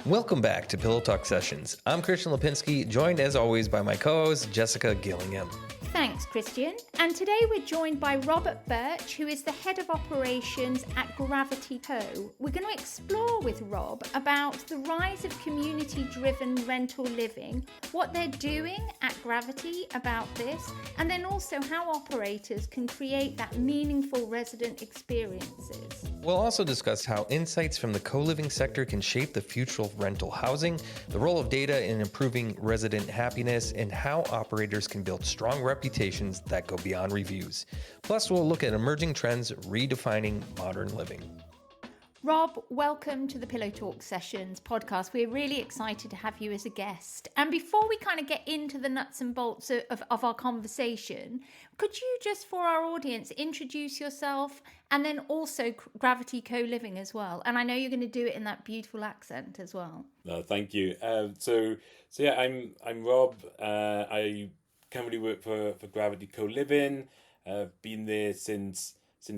Welcome back to Pillow Talk Sessions. I'm Kristian Lipinski, joined as always by my co-host Jessica Gillingham. Thanks, Kristian. And today we're joined by Robert Birch, who is the Head of Operations at Gravity Co. We're going to explore with Rob about the rise of community-driven rental living, what they're doing at Gravity about this, and then also how operators can create that meaningful resident experiences. We'll also discuss how insights from the co-living sector can shape the future of rental housing, the role of data in improving resident happiness, and how operators can build strong reputations that go beyond reviews. Plus, we'll look at emerging trends redefining modern living. Rob, welcome to the Pillow Talk Sessions podcast. We're really excited to have you as a guest. And before we kind of get into the nuts and bolts of our conversation, could you just, for our audience, introduce yourself and then also Gravity Co-Living as well? And I know you're going to do it in that beautiful accent as well. No, thank you. So yeah, I'm Rob. I currently work for Gravity Co-Living. I've been there since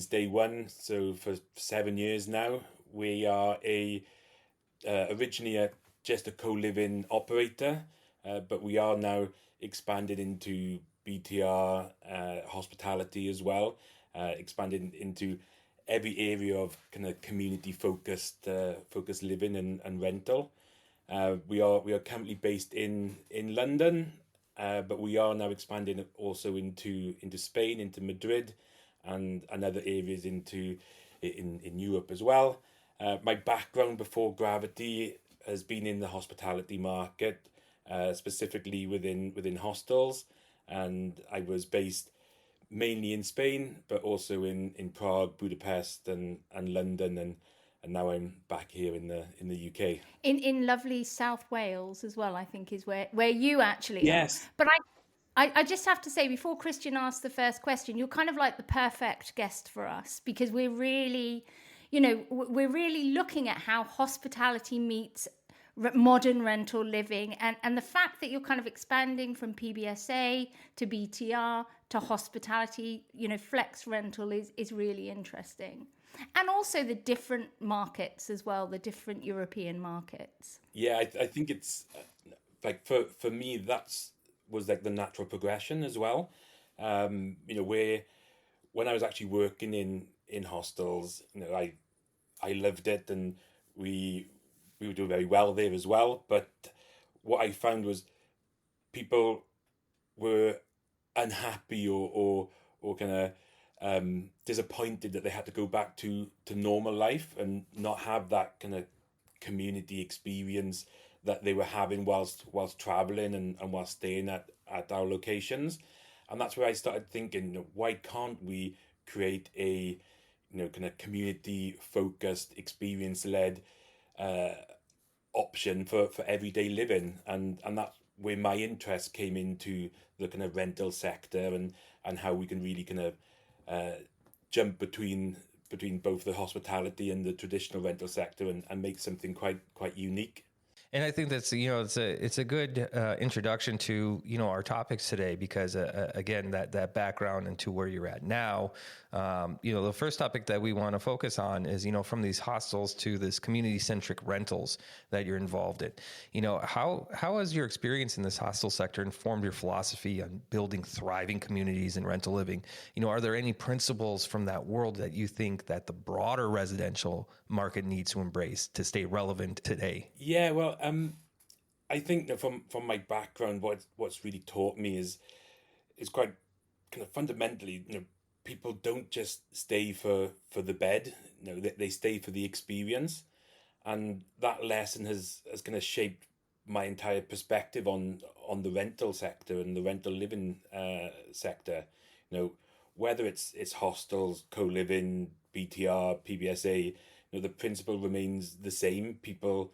day one, so for 7 years now. We are originally just a co-living operator, but we are now expanded into BTR, hospitality as well, expanded into every area of kind of community focused living and rental. We are currently based in London, but we are now expanding also into Spain, into Madrid, and other areas in Europe as well. My background before Gravity has been in the hospitality market, specifically within hostels, and I was based mainly in Spain, but also in Prague, Budapest, and London, and now I'm back here in the UK. In lovely South Wales as well, I think is where you actually yes. are. But I just have to say, before Kristian asks the first question, you're kind of like the perfect guest for us, because we're really looking at how hospitality meets modern rental living, and the fact that you're kind of expanding from PBSA to BTR to hospitality, flex rental is really interesting. And also the different markets as well, the different European markets. Yeah, I think it's like for me, was like the natural progression as well. Where when I was actually working in hostels, I loved it, and we were doing very well there as well. But what I found was people were unhappy or kind of disappointed that they had to go back to normal life and not have that kind of community experience that they were having whilst traveling and whilst staying at our locations. And that's where I started thinking, why can't we create a kind of community focused, experience led option for everyday living, and that's where my interest came into the kind of rental sector and how we can really kind of jump between both the hospitality and the traditional rental sector and make something quite unique. And I think that's it's a good introduction to our topics today, because again that background into where you're at now. The first topic that we want to focus on is from these hostels to this community centric rentals that you're involved in. How has your experience in this hostel sector informed your philosophy on building thriving communities and rental living? Are there any principles from that world that you think that the broader residential market needs to embrace to stay relevant today? Yeah, well, I think that from my background, what's really taught me is quite kind of fundamentally, people don't just stay for the bed, they stay for the experience, and that lesson has kind of shaped my entire perspective on the rental sector and the rental living sector. Whether it's hostels, co-living, BTR, PBSA, the principle remains the same. People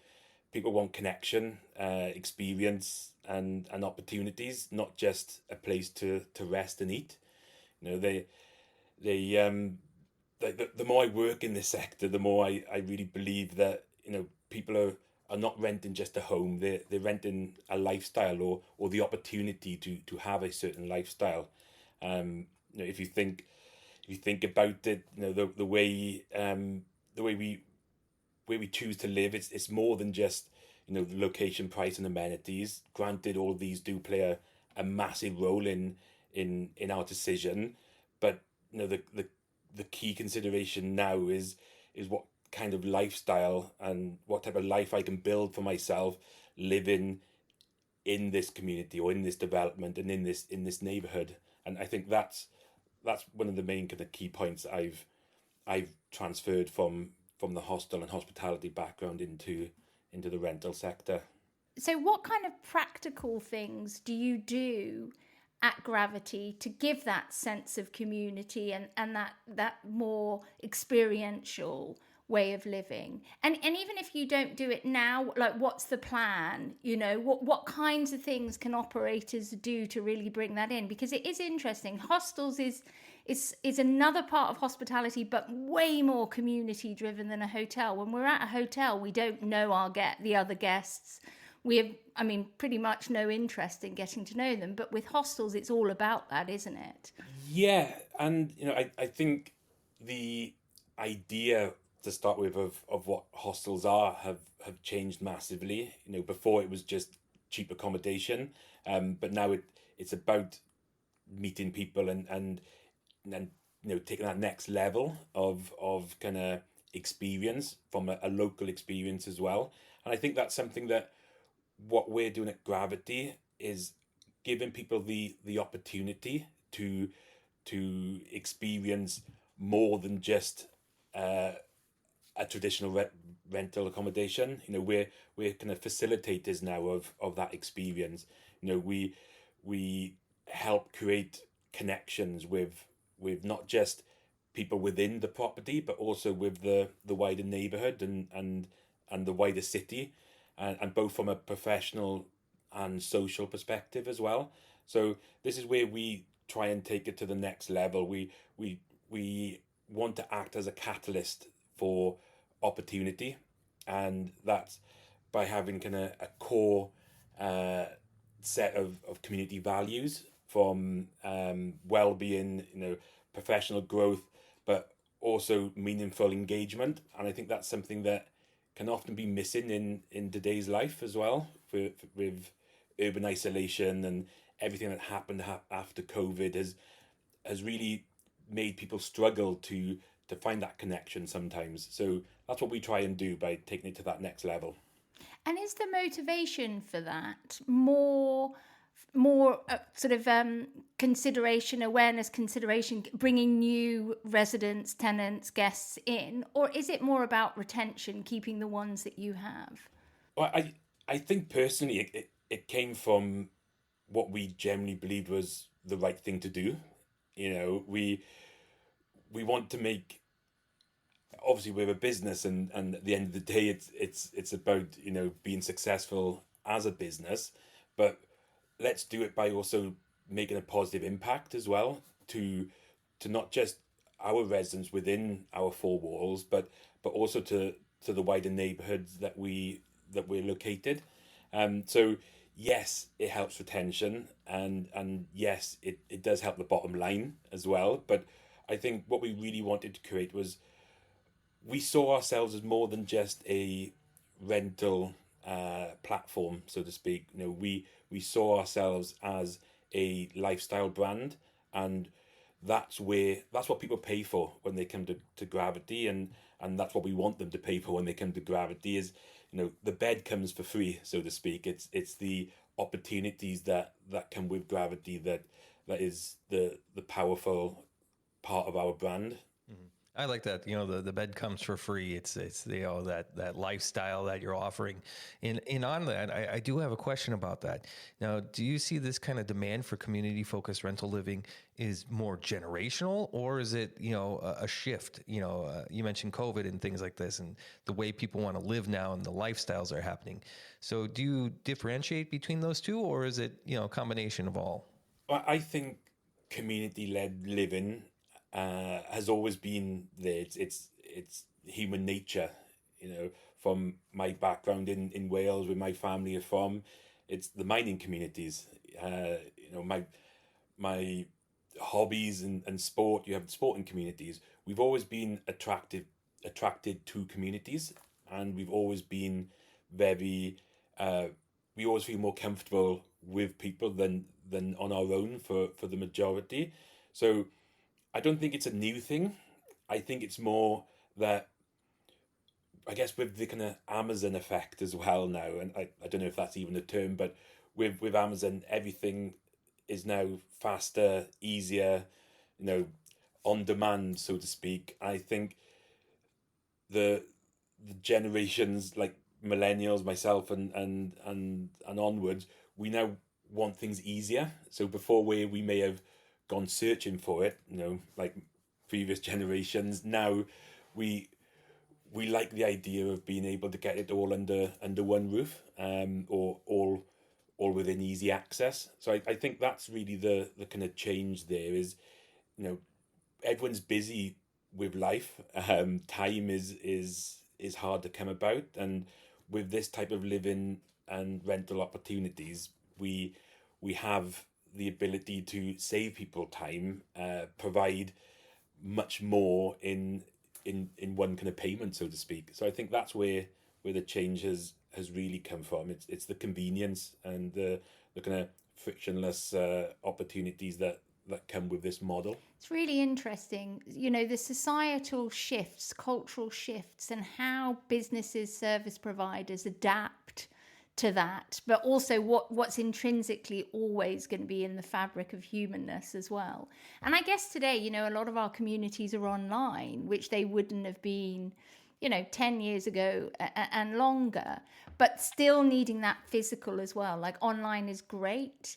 want connection, experience, and opportunities, not just a place to rest and eat. The more I work in this sector, the more I really believe that people are not renting just a home. They're renting a lifestyle or the opportunity to have a certain lifestyle. If you think about it, the way we choose to live, it's more than just the location, price, and amenities. Granted, all these do play a massive role in our decision, but the key consideration now is what kind of lifestyle and what type of life I can build for myself living in this community or in this development and in this neighborhood. And I think that's one of the main kind of key points I've transferred from the hostel and hospitality background into the rental sector. So what kind of practical things do you do at Gravity to give that sense of community and that more experiential way of living? And even if you don't do it now, like, what's the plan? What kinds of things can operators do to really bring that in? Because it is interesting. Hostels is another part of hospitality, but way more community driven than a hotel. When we're at a hotel, we don't know the other guests. We have, pretty much no interest in getting to know them. But with hostels, it's all about that, isn't it? Yeah, and I think the idea to start with of what hostels are have changed massively. Before it was just cheap accommodation, but now it's about meeting people and taking that next level of kind of experience from a local experience as well. And I think that's something that what we're doing at Gravity is giving people the opportunity to experience more than just a traditional rental accommodation. We're kind of facilitators now of that experience. We help create connections with not just people within the property, but also with the wider neighborhood and the wider city, and both from a professional and social perspective as well. So this is where we try and take it to the next level. We want to act as a catalyst for opportunity, and that's by having kind of a core set of community values from well-being, professional growth, but also meaningful engagement. And I think that's something that can often be missing in today's life as well, with urban isolation and everything that happened after COVID has really made people struggle to find that connection sometimes. So that's what we try and do by taking it to that next level. And is the motivation for that more awareness consideration, bringing new residents, tenants, guests in, or is it more about retention, keeping the ones that you have? Well, I think personally it came from what we generally believed was the right thing to do. We want to make, obviously we're a business, and at the end of the day it's about being successful as a business, but let's do it by also making a positive impact as well to not just our residents within our four walls, but also to the wider neighborhoods that we're located. So yes, it helps retention, and yes, it does help the bottom line as well. But I think what we really wanted to create was, we saw ourselves as more than just a rental platform, so to speak. We saw ourselves as a lifestyle brand, and that's what people pay for when they come to Gravity, and that's what we want them to pay for when they come to Gravity. Is the bed comes for free, so to speak. It's the opportunities that come with Gravity that is the powerful part of our brand. Mm-hmm. I like that. The bed comes for free. It's that lifestyle that you're offering. And on that, I do have a question about that. Now, do you see this kind of demand for community focused rental living is more generational, or is it, a shift? You mentioned COVID and things like this, and the way people want to live now and the lifestyles are happening. So do you differentiate between those two, or is it, a combination of all? I think community-led living has always been there. It's human nature. From my background in Wales, where my family are from, it's the mining communities. My hobbies and sport. You have sporting communities. We've always been attracted to communities, and we've always been very we always feel more comfortable with people than on our own for the majority. So I don't think it's a new thing. I think it's more that, I guess, with the kind of Amazon effect as well now, and I don't know if that's even a term, but with Amazon, everything is now faster, easier, on demand, so to speak. I think the generations like millennials, myself, and onwards, we now want things easier. So before, where we may have gone searching for it, like previous generations, now we like the idea of being able to get it all under one roof, or all within easy access. So I think that's really the kind of change there is, everyone's busy with life. Time is hard to come about, and with this type of living and rental opportunities, we have the ability to save people time, provide much more in one kind of payment, so to speak. So I think that's where the change has really come from. It's the convenience and the kind of frictionless opportunities that come with this model. It's really interesting, the societal shifts, cultural shifts, and how businesses, service providers adapt to that, but also what's intrinsically always going to be in the fabric of humanness as well. And I guess today, a lot of our communities are online, which they wouldn't have been, 10 years ago and longer, but still needing that physical as well. Like, online is great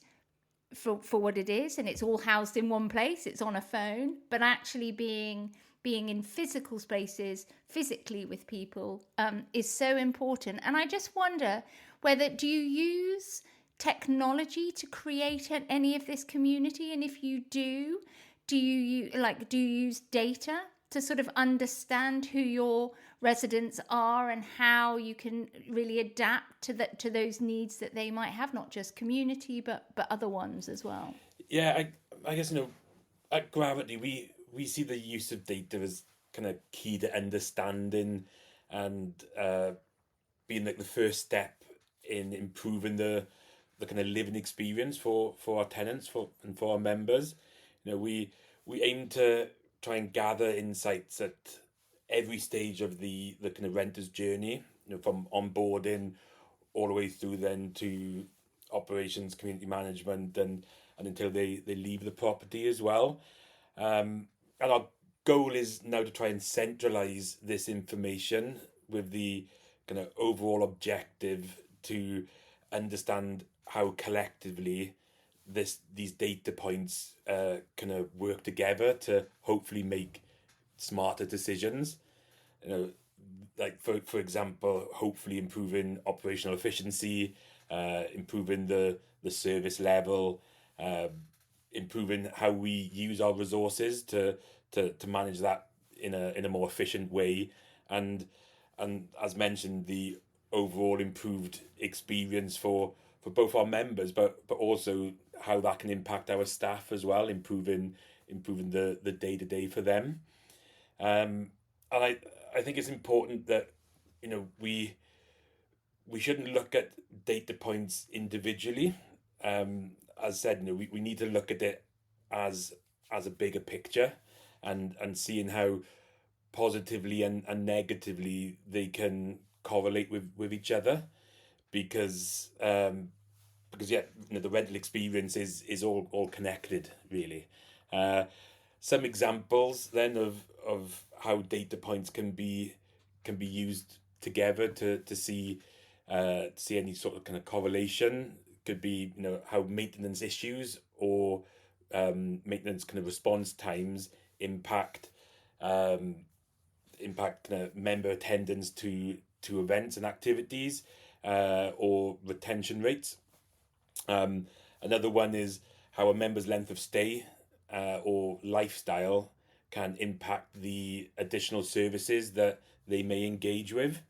for what it is, and it's all housed in one place, it's on a phone, but actually being in physical spaces, physically with people, is so important. And I just wonder, do you use technology to create any of this community? And if you do you use data to sort of understand who your residents are and how you can really adapt to those needs that they might have, not just community, but other ones as well? Yeah, I guess, at Gravity, we see the use of data as kind of key to understanding and being like the first step in improving the kind of living experience for our tenants and for our members. We aim to try and gather insights at every stage of the kind of renter's journey, from onboarding all the way through then to operations, community management, and until they leave the property as well. And our goal is now to try and centralize this information with the kind of overall objective to understand how collectively these data points kind of work together to hopefully make smarter decisions. Like for example, hopefully improving operational efficiency, improving the service level, improving how we use our resources to manage that in a more efficient way, and as mentioned, the overall improved experience for both our members, but also how that can impact our staff as well, improving the day-to-day for them. And I think it's important that we shouldn't look at data points individually. As said, we need to look at it as a bigger picture, and seeing how positively and negatively they can correlate with each other, because the rental experience is all connected, really. Some examples then of how data points can be used together to see any sort of kind of correlation could be, how maintenance issues or maintenance kind of response times impact kind of member attendance to events and activities, or retention rates. Another one is how a member's length of stay or lifestyle can impact the additional services that they may engage with.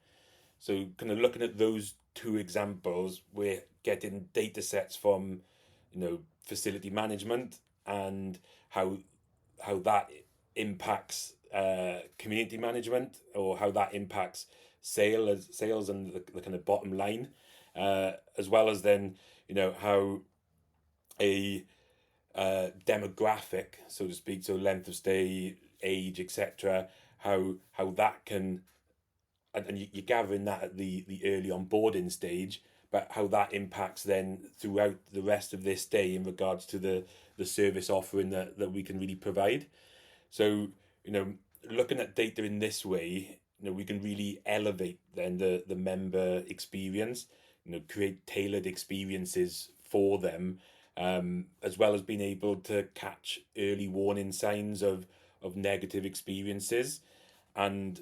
So kind of looking at those two examples, we're getting data sets from facility management and how that impacts community management, or how that impacts sales and the kind of bottom line. as well as then, how a demographic, so to speak, so length of stay, age, etc., how that can, and you're gathering that at the early onboarding stage, but how that impacts then throughout the rest of this day in regards to the service offering that we can really provide. So, looking at data in this way, we can really elevate then the member experience, create tailored experiences for them, as well as being able to catch early warning signs of negative experiences. And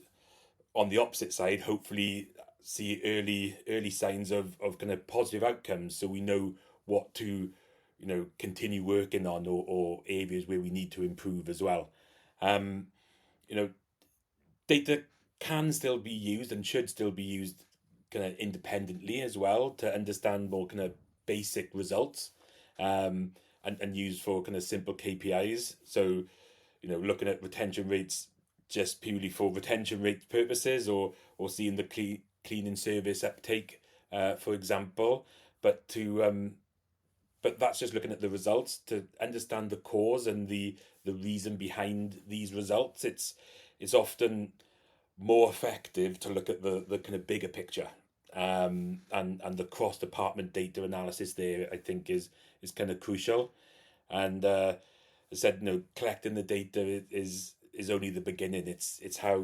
on the opposite side, hopefully see early signs of kind of positive outcomes, so we know what to continue working on, or areas where we need to improve as well. um Data can still be used and should still be used kind of independently as well to understand more kind of basic results, and used for kind of simple KPIs. So, looking at retention rates just purely for retention rate purposes, or seeing the cleaning service uptake, for example. But that's just looking at the results. To understand the cause and the reason behind these results, it's often more effective to look at the kind of bigger picture, and the cross department data analysis there, I think, is kind of crucial. And I said, collecting the data is only the beginning. It's how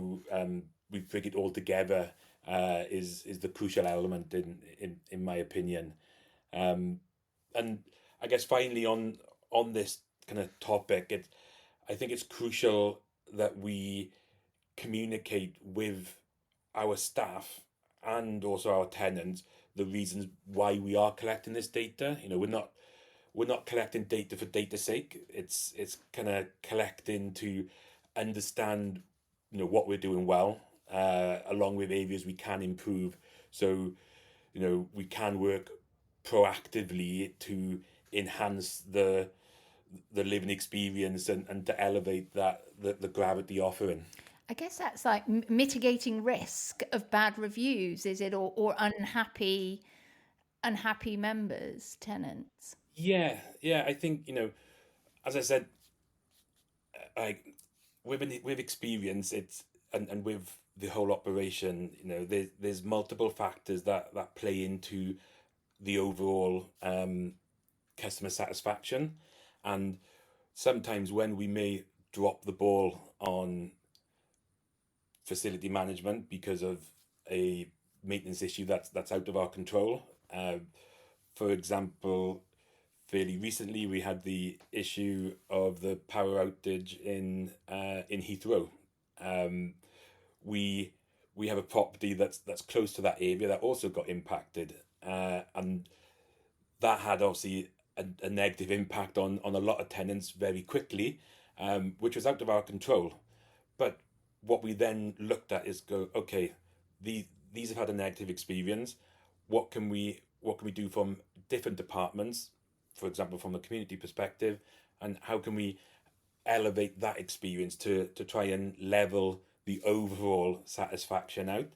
we bring it all together, is the crucial element in my opinion. And I guess finally on this kind of topic, I think it's crucial that we communicate with our staff and also our tenants the reasons why we are collecting this data. We're not collecting data for data's sake. It's kind of collecting to understand what we're doing well, along with areas we can improve. So we can work proactively to enhance the living experience, and to elevate the gravity offering. I guess that's like mitigating risk of bad reviews, is it, or unhappy members, tenants? Yeah, I think, as I said, like with experience, it's and with the whole operation, there's multiple factors that play into the overall customer satisfaction. And sometimes when we may drop the ball on facility management because of a maintenance issue that's out of our control. For example, fairly recently we had the issue of the power outage in Heathrow. We have a property that's close to that area that also got impacted, and that had obviously a negative impact on a lot of tenants very quickly, which was out of our control. But what we then looked at is go, okay, these have had a negative experience. What can we do from different departments, for example, from a community perspective, and how can we elevate that experience to try and level the overall satisfaction out?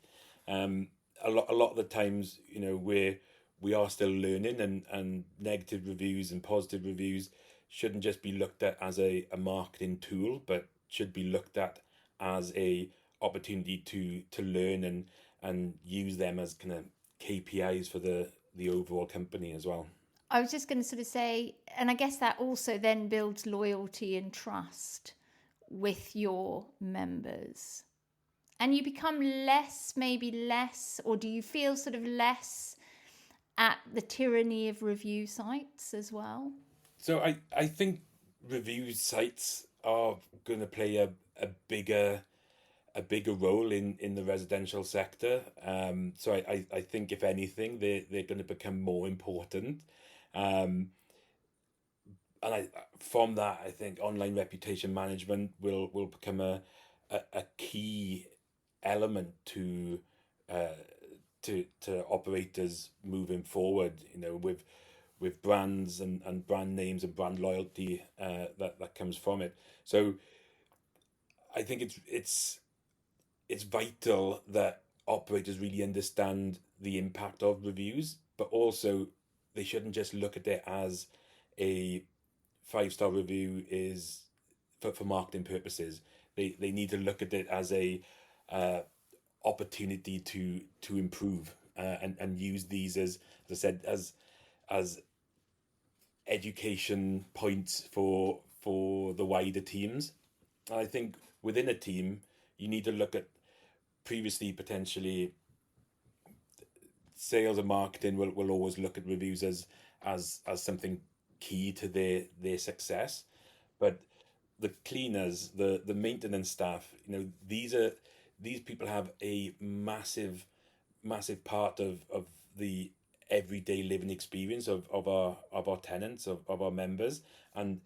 A lot of the times, we are still learning, and negative reviews and positive reviews shouldn't just be looked at as a marketing tool, but should be looked at as a opportunity to learn, and use them as kind of KPIs for the overall company as well. I was just going to sort of say, and I guess that also then builds loyalty and trust with your members. And you become maybe less, or do you feel sort of less at the tyranny of review sites as well? So I think review sites are going to play a bigger role in the residential sector. So I think if anything, they're going to become more important. And from that, I think online reputation management will become a key element to operators moving forward. With brands and brand names and brand loyalty, that comes from it. So I think it's vital that operators really understand the impact of reviews, but also they shouldn't just look at it as a 5-star review is for marketing purposes. They need to look at it as a opportunity to improve, and use these as I said, as education points for the wider teams. And I think within a team, you need to look at previously potentially sales and marketing will always look at reviews as something key to their success, but the cleaners, the maintenance staff, these people have a massive part of the everyday living experience of our tenants, of our members, and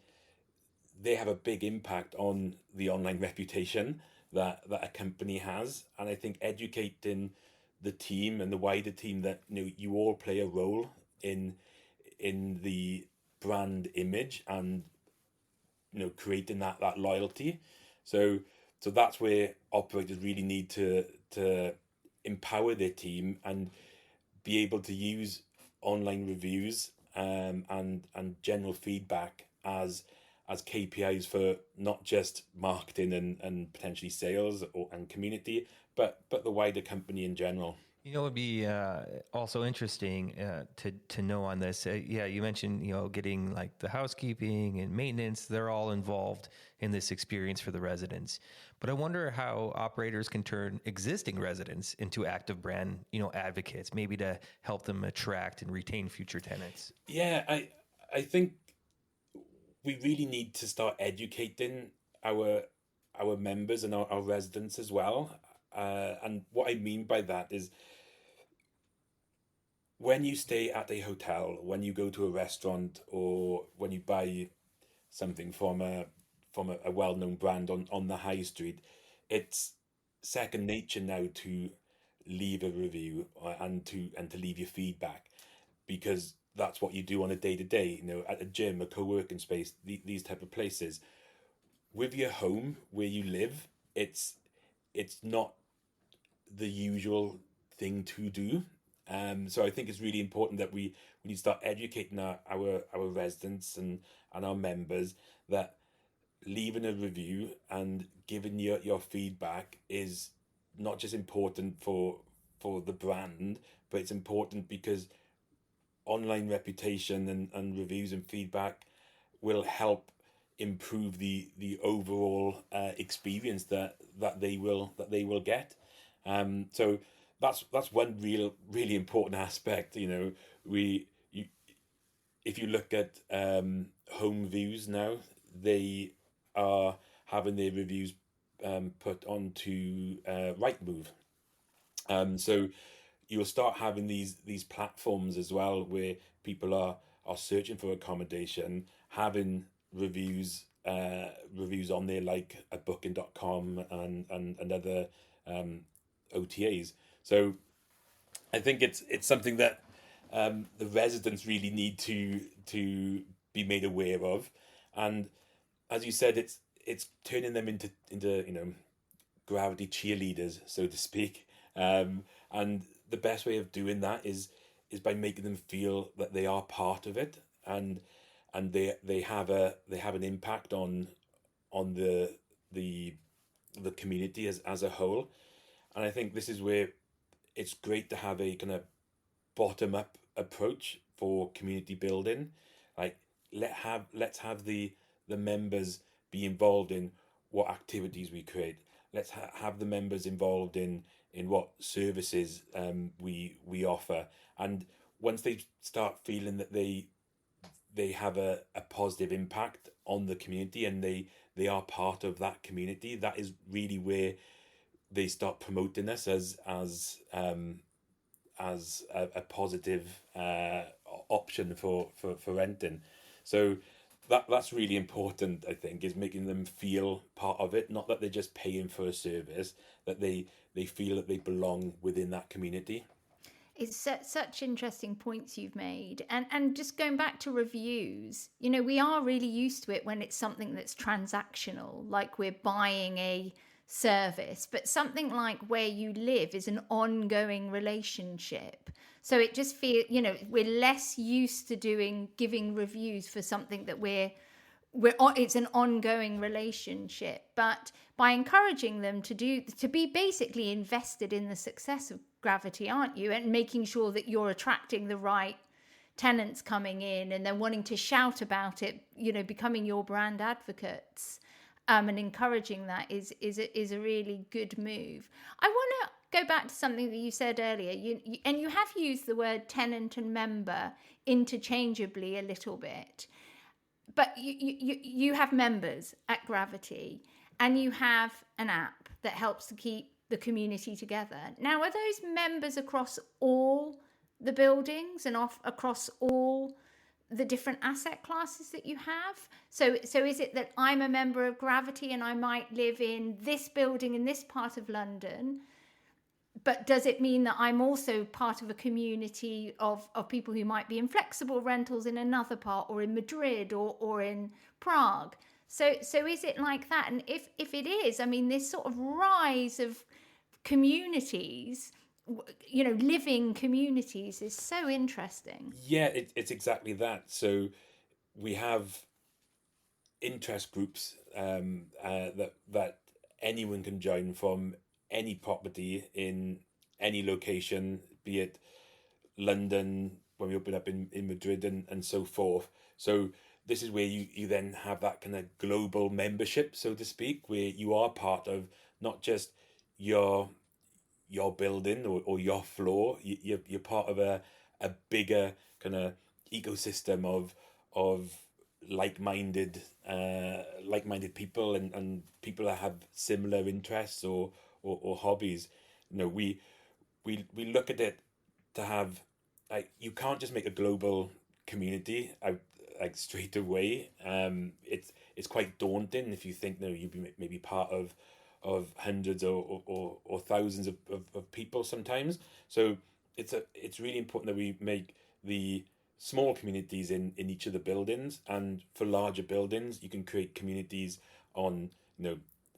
they have a big impact on the online reputation that a company has. And I think educating the team and the wider team that you all play a role in the brand image, and creating that loyalty. So that's where operators really need to empower their team and be able to use online reviews, and general feedback as KPIs for not just marketing and potentially sales and community, but the wider company in general. It would be also interesting to know on this. Yeah, you mentioned getting like the housekeeping and maintenance; they're all involved in this experience for the residents. But I wonder how operators can turn existing residents into active brand advocates, maybe to help them attract and retain future tenants. Yeah, I think we really need to start educating our members and our residents as well. And what I mean by that is, when you stay at a hotel, when you go to a restaurant, or when you buy something from a well-known brand on the high street, it's second nature now to leave a review, and to leave your feedback, because that's what you do on a day to day. At a gym, a co-working space, these type of places. With your home where you live, it's not the usual thing to do. So I think it's really important that we need to start educating our residents and our members that leaving a review and giving your feedback is not just important for the brand, but it's important because online reputation and reviews and feedback will help improve the overall experience that they will get. So that's one really important aspect. If you look at home views now, they are having their reviews put onto Rightmove. So you'll start having these platforms as well, where people are searching for accommodation, having reviews on there, like at booking.com and other OTAs. So I think it's something that the residents really need to be made aware of. And as you said, it's turning them into gravity cheerleaders, so to speak. And the best way of doing that is by making them feel that they are part of it, and they have an impact on the community as a whole. And I think this is where it's great to have a kind of bottom up approach for community building. Like, let's have the members be involved in what activities we create. Let's have the members involved in what services we offer. And once they start feeling that they have a positive impact on the community, and they are part of that community, that is really where they start promoting us as a positive option for renting. So that's really important, I think, is making them feel part of it, not that they're just paying for a service, that they feel that they belong within that community. It's such interesting points you've made. And just going back to reviews, we are really used to it when it's something that's transactional, like we're buying a service, but something like where you live is an ongoing relationship. So it just feels, we're less used to giving reviews for something that it's an ongoing relationship. But by encouraging them to be basically invested in the success of Gravity, aren't you? And making sure that you're attracting the right tenants coming in, and then wanting to shout about it, becoming your brand advocates, and encouraging that is a really good move. I want to go back to something that you said earlier. You have used the word tenant and member interchangeably a little bit, but you have members at Gravity, and you have an app that helps to keep the community together. Now, are those members across all the buildings and across all the different asset classes that you have? So is it that I'm a member of Gravity and I might live in this building in this part of London, but does it mean that I'm also part of a community of people who might be in flexible rentals in another part, or in Madrid or in Prague? So is it like that? And if it is, I mean, this sort of rise of communities, living communities, is so interesting. Yeah, it's exactly that. So we have interest groups that anyone can join from any property in any location, be it London, when we open up in Madrid, and so forth. So this is where you then have that kind of global membership, so to speak, where you are part of not just your building or your floor. You're part of a bigger kind of ecosystem of like-minded people, and people that have similar interests or hobbies. We look at it to have, like, you can't just make a global community out like straight away. It's quite daunting if you think, you'd be maybe part of hundreds or thousands of people sometimes. So it's really important that we make the small communities in each of the buildings, and for larger buildings you can create communities on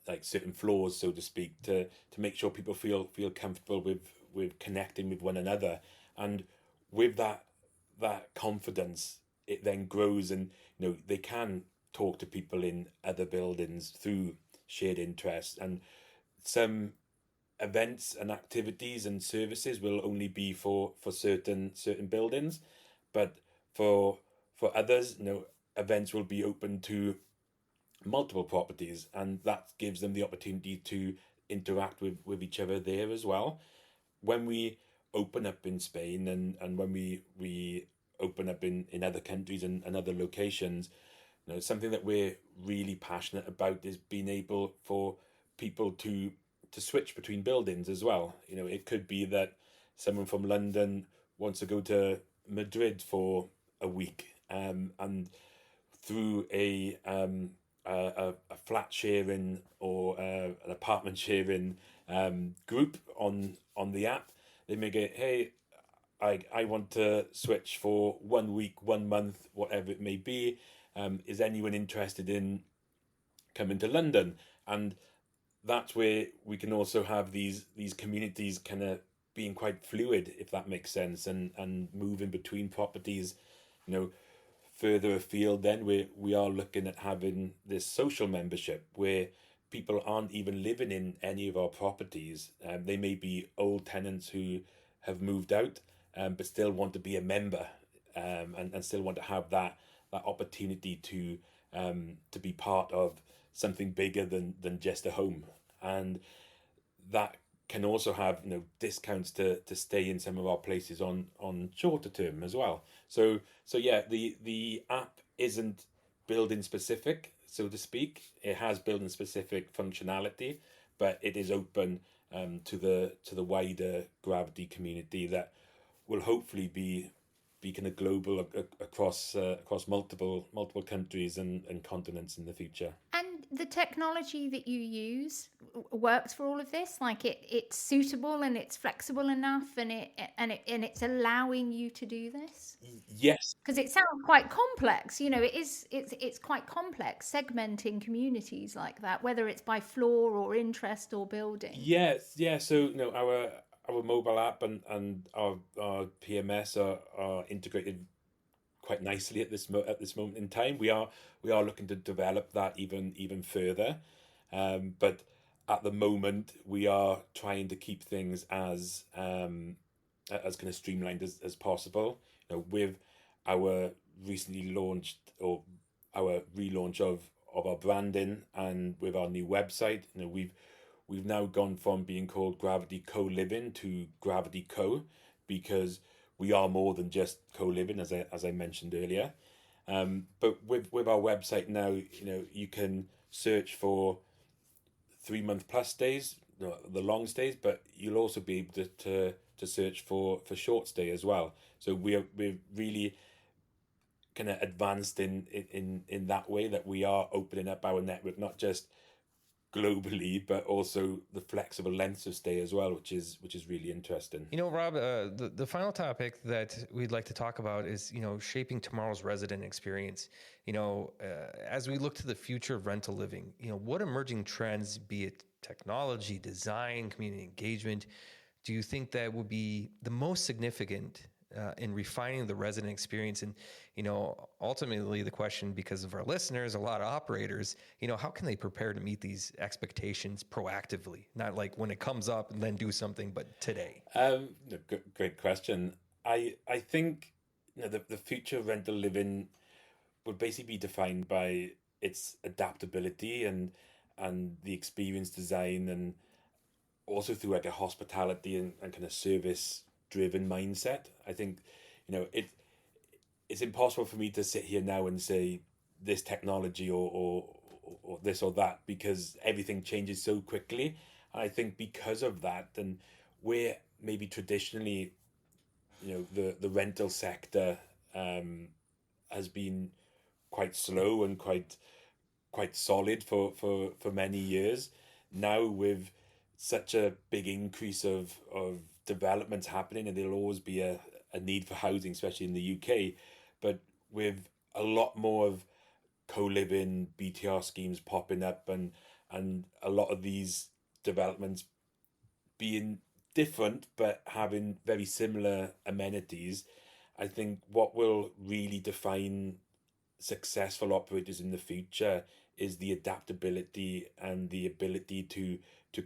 like certain floors, so to speak, to make sure people feel comfortable with connecting with one another. And with that confidence, it then grows, and they can talk to people in other buildings through shared interests. And some events and activities and services will only be for certain buildings, but for others, events will be open to multiple properties, and that gives them the opportunity to interact with each other there as well. When we open up in Spain, and when we open up in other countries and other locations, something that we're really passionate about is being able for people to switch between buildings as well. It could be that someone from London wants to go to Madrid for a week, and through a flat sharing or an apartment sharing group on the app, they may get, hey, I want to switch for 1 week, 1 month, whatever it may be. Is anyone interested in coming to London? And that's where we can also have these communities kind of being quite fluid, if that makes sense, and moving between properties, further afield. Then we are looking at having this social membership where people aren't even living in any of our properties. They may be old tenants who have moved out, but still want to be a member, and still want to have that opportunity to be part of something bigger than just a home. And that can also have discounts to stay in some of our places on shorter term as well. So yeah, the app isn't building specific, so to speak. It has building specific functionality, but it is open to the wider Gravity community that will hopefully be kind of global across multiple countries and continents in the future. And the technology that you use works for all of this? Like it's suitable and it's flexible enough, and it's allowing you to do this? Yes. Because it sounds quite complex. It's quite complex segmenting communities like that, whether it's by floor or interest or building. Yes, yeah. So our mobile app and our PMS are integrated quite nicely at this moment in time. We are looking to develop that even further, but at the moment we are trying to keep things as kind of streamlined as possible. With our recently launched or our relaunch of our branding and with our new website, we've now gone from being called Gravity Co-Living to Gravity Co, because we are more than just co-living, as I mentioned earlier. But with our website now, you can search for 3 month plus stays, the long stays, but you'll also be able to search for short stay as well. So we're really kind of advanced in that way, that we are opening up our network not just globally, but also the flexible lengths of stay as well, which is really interesting. Rob, the final topic that we'd like to talk about is, shaping tomorrow's resident experience. As we look to the future of rental living, what emerging trends, be it technology, design, community engagement, do you think that would be the most significant in refining the resident experience? And, ultimately the question, because of our listeners, a lot of operators, how can they prepare to meet these expectations proactively? Not like when it comes up and then do something, but today. Great question. I think the future of rental living would basically be defined by its adaptability and the experience design, and also through like a hospitality and kind of service driven mindset. I think it's impossible for me to sit here now and say this technology or this or that, because everything changes so quickly. And I think because of that, and where maybe traditionally, the rental sector has been quite slow and quite solid for many years. Now with such a big increase of developments happening, and there'll always be a need for housing, especially in the UK, but with a lot more of co-living BTR schemes popping up, and a lot of these developments being different but having very similar amenities, I think what will really define successful operators in the future is the adaptability and the ability to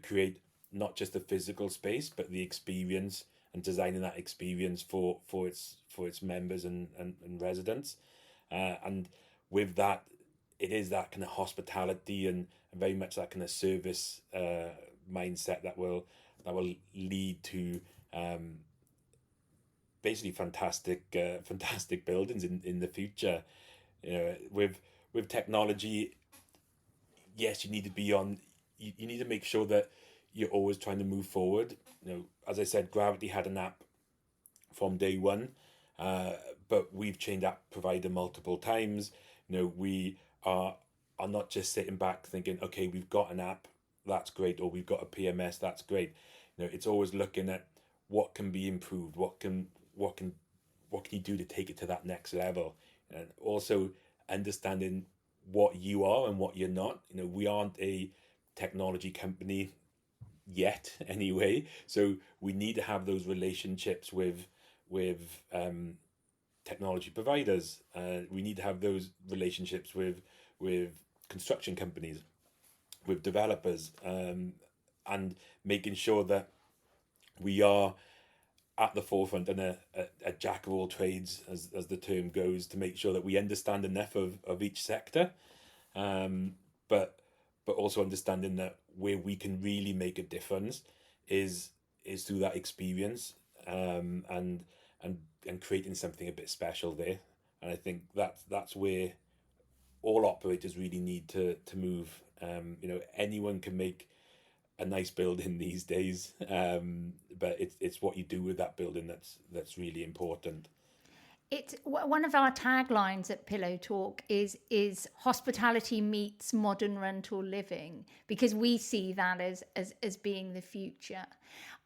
create not just the physical space, but the experience, and designing that experience for its members and residents. And with that, it is that kind of hospitality and very much that kind of service mindset that will lead to basically fantastic buildings in the future. With technology, yes, you need to be on. You need to make sure that you're always trying to move forward. As I said, Gravity had an app from day one, but we've changed app provider multiple times. We are not just sitting back thinking, okay, we've got an app, that's great, or we've got a PMS, that's great. It's always looking at what can be improved, what can you do to take it to that next level, and also understanding what you are and what you're not. We aren't a technology company yet anyway, so we need to have those relationships with technology providers. We need to have those relationships with construction companies, with developers, and making sure that we are at the forefront and a jack of all trades, as the term goes, to make sure that we understand enough of each sector, but also understanding that where we can really make a difference is through that experience, and creating something a bit special there. And I think that's where all operators really need to move. Anyone can make a nice building these days, but it's what you do with that building that's really important. It's one of our taglines at Pillow Talk is hospitality meets modern rental living, because we see that as being the future.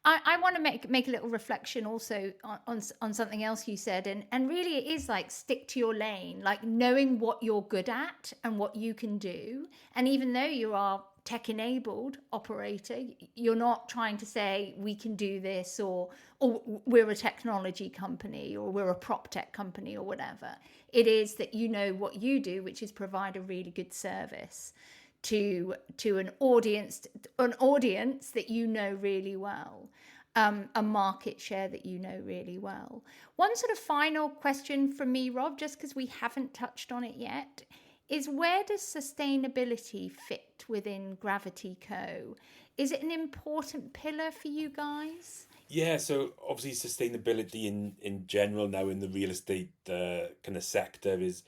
I want to make a little reflection also on something else you said, and really it is like stick to your lane, like knowing what you're good at and what you can do. And even though you are tech-enabled operator, you're not trying to say we can do this, or we're a technology company, or we're a prop tech company, or whatever. It is that you know what you do, which is provide a really good service to an audience that you know really well, a market share that you know really well. One sort of final question from me, Rob, just because we haven't touched on it yet, is where does sustainability fit within Gravity Co? Is it an important pillar for you guys? Yeah, so obviously sustainability in general now in the real estate kind of sector is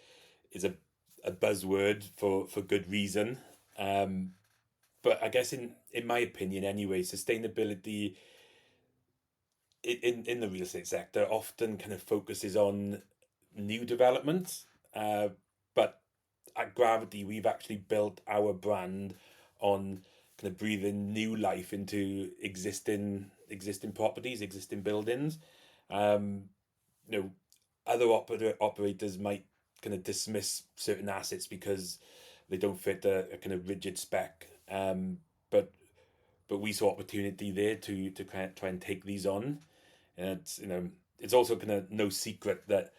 a buzzword for good reason. But I guess in my opinion anyway, sustainability in the real estate sector often kind of focuses on new developments. But at Gravity, we've actually built our brand on kind of breathing new life into existing properties, existing buildings. You know, other operators might kind of dismiss certain assets because they don't fit a kind of rigid spec. But we saw opportunity there to kind of try and take these on. And it's also kind of no secret that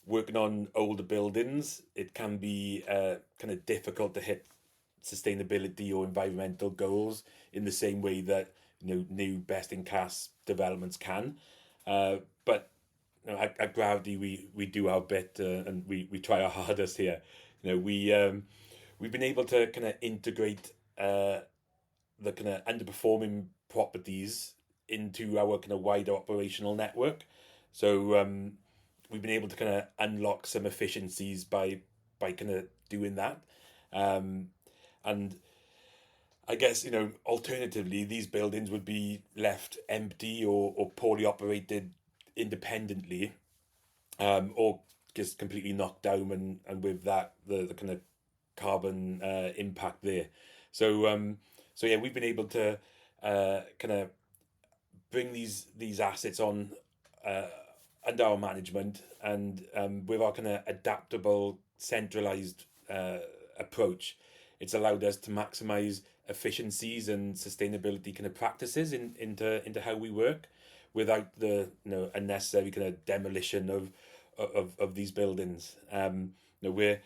working on older buildings, it can be kind of difficult to hit sustainability or environmental goals in the same way that new best-in-class developments can. But at Gravity, we do our bit and we try our hardest here. We've been able to kind of integrate the kind of underperforming properties into our kind of wider operational network. So we've been able to kind of unlock some efficiencies by kind of doing that. And I guess, alternatively, these buildings would be left empty or poorly operated independently, or just completely knocked down, and with that, the kind of carbon impact there. So yeah, we've been able to kind of bring these assets on under our management, and with our kind of adaptable, centralized approach, it's allowed us to maximize efficiencies and sustainability kind of practices into how we work, without the unnecessary kind of demolition of these buildings. We're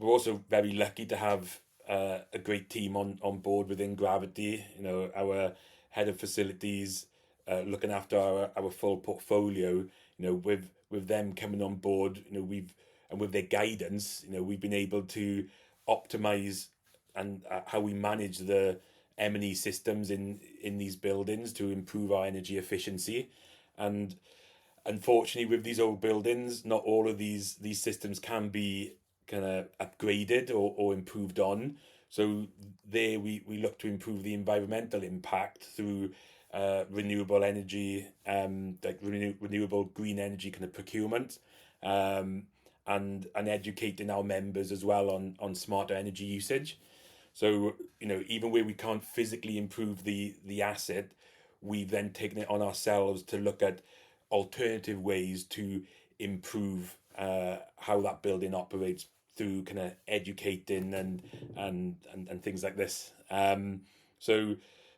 also very lucky to have a great team on board within Gravity. Our head of facilities looking after our full portfolio. With them coming on board, and with their guidance, we've been able to optimize and how we manage the M&E systems in these buildings to improve our energy efficiency. And unfortunately, with these old buildings, not all of these systems can be kind of upgraded or improved on. So there we look to improve the environmental impact through renewable energy, like renewable green energy kind of procurement, and educating our members as well on smarter energy usage. So even where we can't physically improve the asset, we've then taken it on ourselves to look at alternative ways to improve how that building operates through kind of educating and things like this.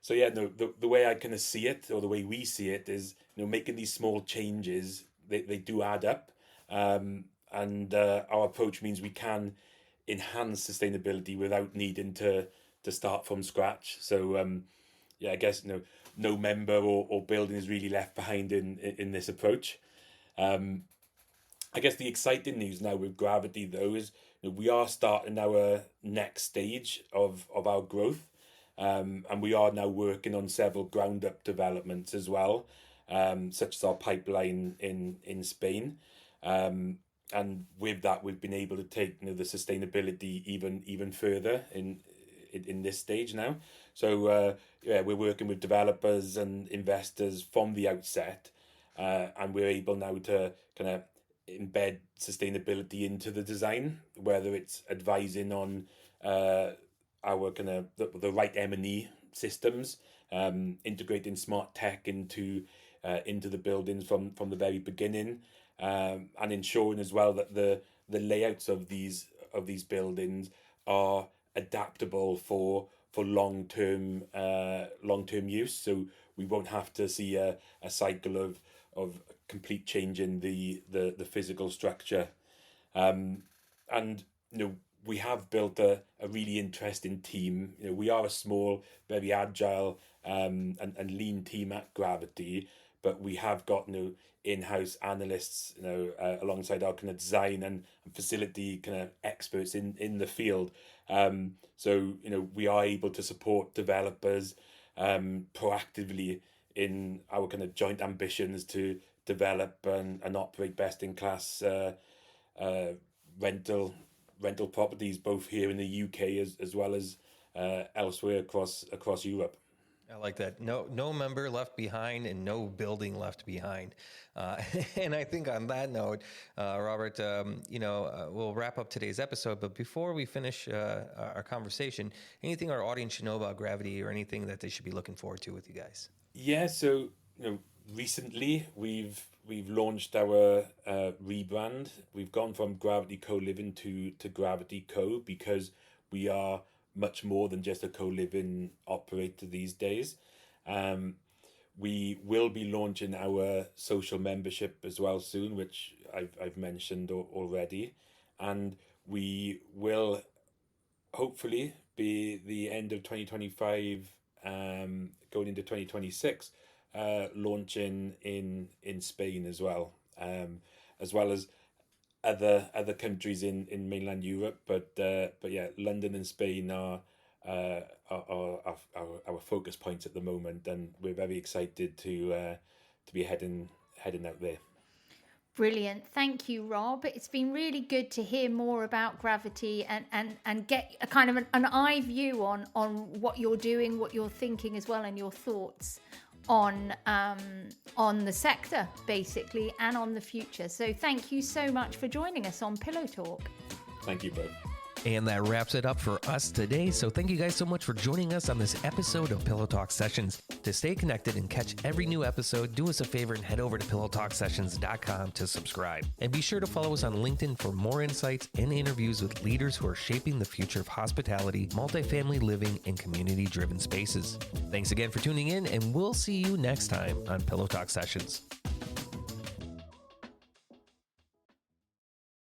So yeah, no, the way I kind of see it, or the way we see it, is making these small changes, they do add up, and our approach means we can enhance sustainability without needing to start from scratch. So yeah, I guess no member or building is really left behind in this approach. I guess the exciting news now with Gravity though is we are starting our next stage of our growth. And we are now working on several ground up developments as well, such as our pipeline in Spain. And with that, we've been able to take the sustainability even further in this stage now. So yeah, we're working with developers and investors from the outset, and we're able now to kind of embed sustainability into the design, whether it's advising on our kind of the right M&E systems, integrating smart tech into the buildings from the very beginning, and ensuring as well that the layouts of these buildings are adaptable for long-term use, so we won't have to see a cycle of complete change in the physical structure. And we have built a really interesting team. We are a small, very agile and lean team at Gravity, but we have got in-house analysts alongside our kind of design and facility kind of experts in the field. So we are able to support developers proactively in our kind of joint ambitions to develop and operate best-in-class rental properties, both here in the UK as well as elsewhere across Europe. I like that. No member left behind and no building left behind. And I think on that note, Robert, we'll wrap up today's episode. But before we finish our conversation, anything our audience should know about Gravity or anything that they should be looking forward to with you guys? Yeah, so recently we've launched our rebrand. We've gone from Gravity Co-Living to Gravity Co because we are much more than just a co-living operator these days. We will be launching our social membership as well soon, which I've mentioned already, and we will hopefully be the end of 2025, going into 2026, launching in Spain as well as other countries in mainland Europe, but yeah, London and Spain are our focus points at the moment, and we're very excited to be heading out there. Brilliant. Thank you, Rob. It's been really good to hear more about Gravity and get a kind of an eye view on what you're doing, what you're thinking as well, and your thoughts on the sector basically and on the future. So thank you so much for joining us on Pillow Talk. Thank you both. And that wraps it up for us today. So thank you guys so much for joining us on this episode of Pillow Talk Sessions. To stay connected and catch every new episode, do us a favor and head over to pillowtalksessions.com to subscribe. And be sure to follow us on LinkedIn for more insights and interviews with leaders who are shaping the future of hospitality, multifamily living, and community-driven spaces. Thanks again for tuning in, and we'll see you next time on Pillow Talk Sessions.